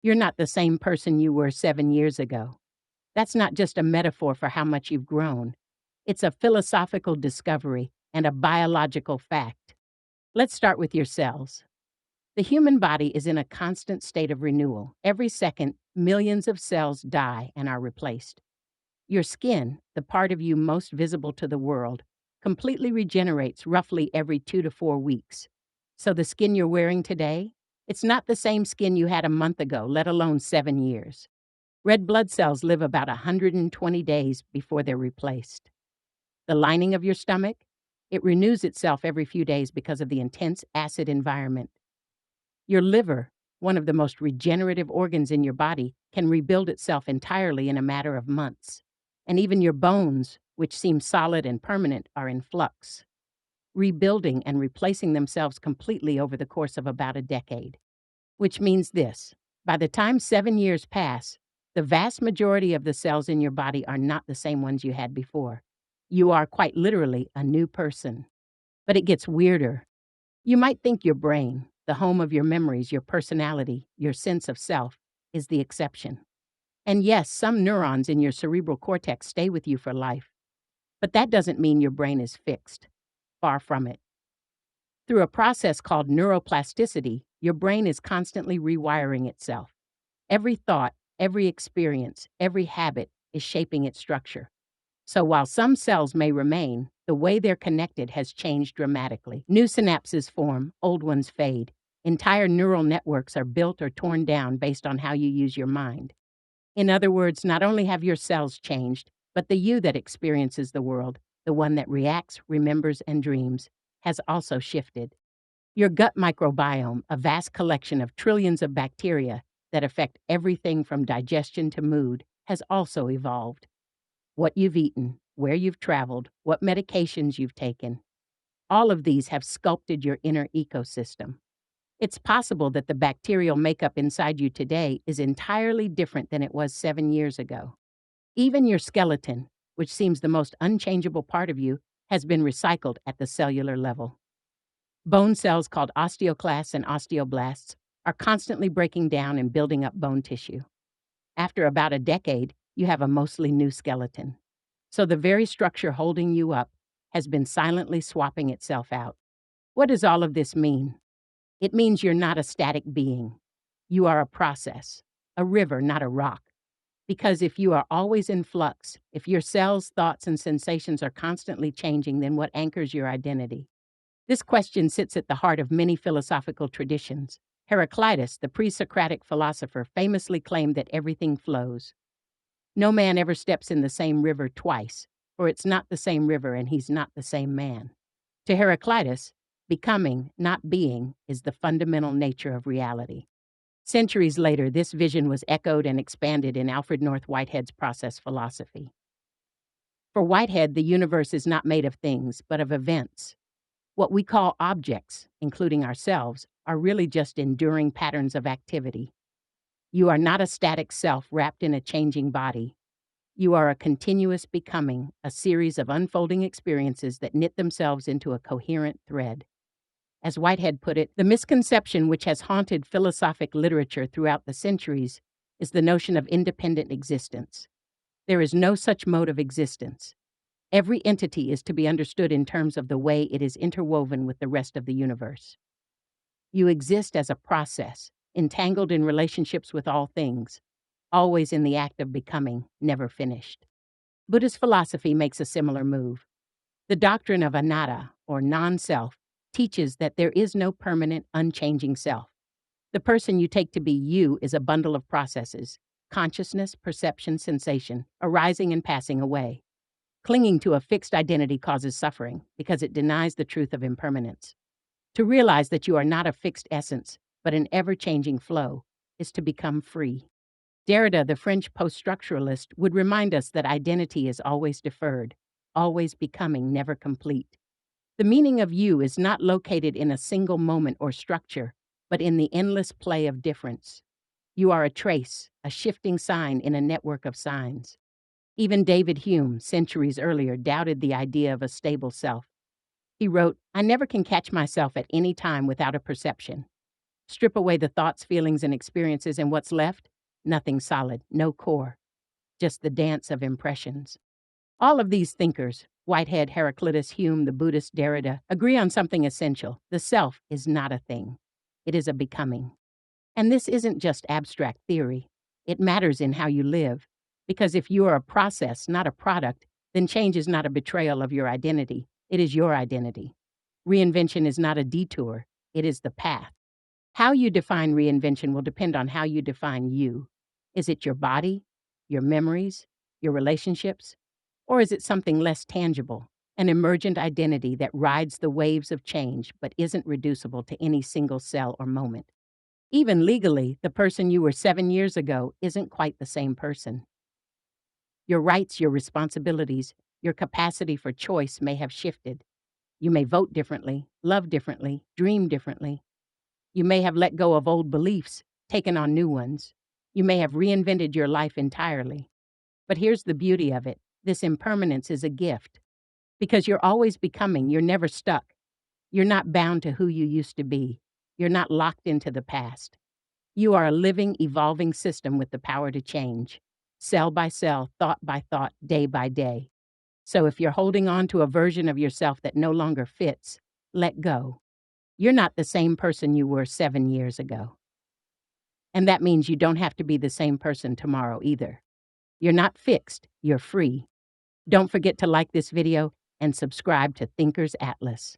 You're not the same person you were 7 years ago. That's not just a metaphor for how much you've grown. It's a philosophical discovery and a biological fact. Let's start with your cells. The human body is in a constant state of renewal. Every second, millions of cells die and are replaced. Your skin, the part of you most visible to the world, completely regenerates roughly every 2 to 4 weeks. So the skin you're wearing today, it's not the same skin you had a month ago, let alone 7 years. Red blood cells live about 120 days before they're replaced. The lining of your stomach, it renews itself every few days because of the intense acid environment. Your liver, one of the most regenerative organs in your body, can rebuild itself entirely in a matter of months. And even your bones, which seem solid and permanent, are in flux, rebuilding and replacing themselves completely over the course of about a decade. Which means this: by the time 7 years pass, the vast majority of the cells in your body are not the same ones you had before. You are quite literally a new person. But it gets weirder. You might think your brain, the home of your memories, your personality, your sense of self, is the exception. And yes, some neurons in your cerebral cortex stay with you for life. But that doesn't mean your brain is fixed. Far from it. Through a process called neuroplasticity, your brain is constantly rewiring itself. Every thought, every experience, every habit is shaping its structure. So while some cells may remain, the way they're connected has changed dramatically. New synapses form, old ones fade. Entire neural networks are built or torn down based on how you use your mind. In other words, not only have your cells changed, but the you that experiences the world, the one that reacts, remembers, and dreams, has also shifted. Your gut microbiome, a vast collection of trillions of bacteria that affect everything from digestion to mood, has also evolved. What you've eaten, where you've traveled, what medications you've taken, all of these have sculpted your inner ecosystem. It's possible that the bacterial makeup inside you today is entirely different than it was 7 years ago. Even your skeleton, which seems the most unchangeable part of you, has been recycled at the cellular level. Bone cells called osteoclasts and osteoblasts are constantly breaking down and building up bone tissue. After about a decade, you have a mostly new skeleton. So the very structure holding you up has been silently swapping itself out. What does all of this mean? It means you're not a static being. You are a process, a river, not a rock. Because if you are always in flux, if your cells, thoughts, and sensations are constantly changing, then what anchors your identity? This question sits at the heart of many philosophical traditions. Heraclitus, the pre-Socratic philosopher, famously claimed that everything flows. No man ever steps in the same river twice, for it's not the same river and he's not the same man. To Heraclitus, becoming, not being, is the fundamental nature of reality. Centuries later, this vision was echoed and expanded in Alfred North Whitehead's process philosophy. For Whitehead, the universe is not made of things, but of events. What we call objects, including ourselves, are really just enduring patterns of activity. You are not a static self wrapped in a changing body. You are a continuous becoming, a series of unfolding experiences that knit themselves into a coherent thread. As Whitehead put it, the misconception which has haunted philosophic literature throughout the centuries is the notion of independent existence. There is no such mode of existence. Every entity is to be understood in terms of the way it is interwoven with the rest of the universe. You exist as a process, entangled in relationships with all things, always in the act of becoming, never finished. Buddhist philosophy makes a similar move. The doctrine of anatta, or non-self, teaches that there is no permanent, unchanging self. The person you take to be you is a bundle of processes: consciousness, perception, sensation, arising and passing away. Clinging to a fixed identity causes suffering because it denies the truth of impermanence. To realize that you are not a fixed essence, but an ever-changing flow, is to become free. Derrida, the French post-structuralist, would remind us that identity is always deferred, always becoming, never complete. The meaning of you is not located in a single moment or structure, but in the endless play of difference. You are a trace, a shifting sign in a network of signs. Even David Hume, centuries earlier, doubted the idea of a stable self. He wrote, "I never can catch myself at any time without a perception. Strip away the thoughts, feelings, and experiences, and what's left? Nothing solid, no core, just the dance of impressions. All of these thinkers, Whitehead, Heraclitus, Hume, the Buddhist, Derrida, agree on something essential. The self is not a thing. It is a becoming. And this isn't just abstract theory. It matters in how you live. Because if you are a process, not a product, then change is not a betrayal of your identity. It is your identity. Reinvention is not a detour. It is the path. How you define reinvention will depend on how you define you. Is it your body, your memories, your relationships? Or is it something less tangible, an emergent identity that rides the waves of change but isn't reducible to any single cell or moment? Even legally, the person you were 7 years ago isn't quite the same person. Your rights, your responsibilities, your capacity for choice may have shifted. You may vote differently, love differently, dream differently. You may have let go of old beliefs, taken on new ones. You may have reinvented your life entirely. But here's the beauty of it. This impermanence is a gift. Because you're always becoming, you're never stuck. You're not bound to who you used to be. You're not locked into the past. You are a living, evolving system with the power to change, cell by cell, thought by thought, day by day. So if you're holding on to a version of yourself that no longer fits, let go. You're not the same person you were 7 years ago. And that means you don't have to be the same person tomorrow either. You're not fixed, you're free. Don't forget to like this video and subscribe to Thinker's Atlas.